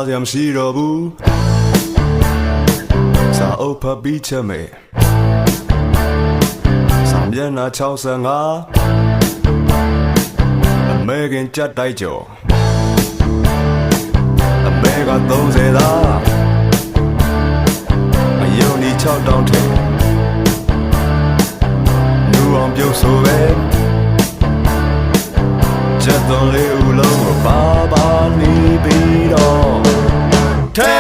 စရာမရှိတော့ဘူးစာအုပ်ဖတ်ပြီးချက်မယ်စာမျက်နှာ65အမေခင်ကြက်တိုက်ကျော်အမေက30သားအယုံဒီ6တောင်းထဲလူအောင်ပြုတ်ဆိုပဲချက်တော်လေးဦးလုံးကိုပါပါနေပြီးတော့ထဲ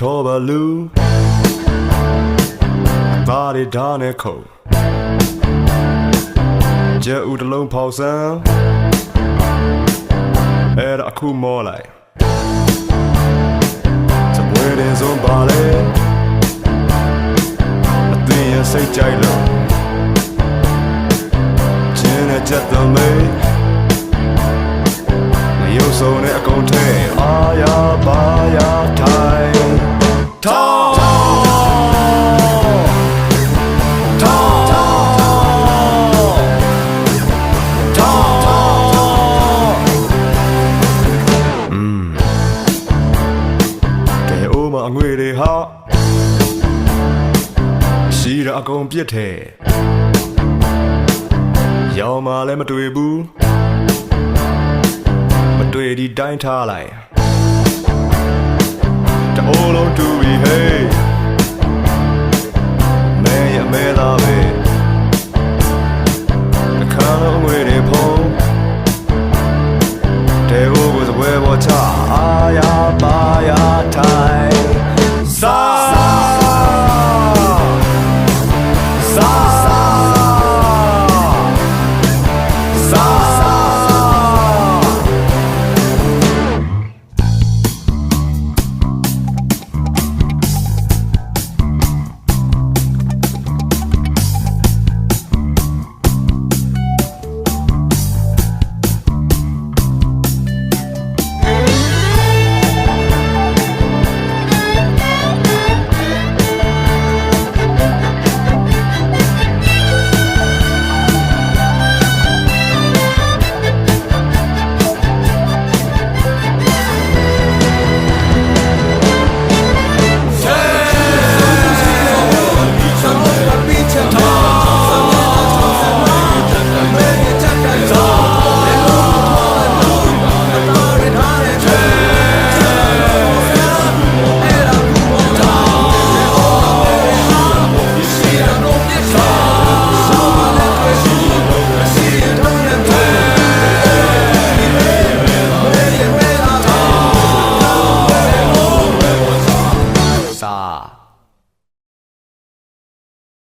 ထောပါလူဘာရီဒါနဲ့ခုံကျဲဦးတလုံးဖောက်ဆန်းအဲ့ဒါအခုမောလိုက်စပွဲတဲ့စုံပါလေအသိရစိတ်ကြိုက်လို့ချင်းနဲ့ချက်တော်မေးမယုံဆုံးနဲ့အကုန်ထဲအာရပါရထိုင်အငွေတွေဟာရှိရအကုန်ပြစ်ထဲရောင်မှလည်းမတွေ့ဘူးမတွေ့ဒီတိုင်းထားလိုက်တအိုးလုံးတူပြီဟေး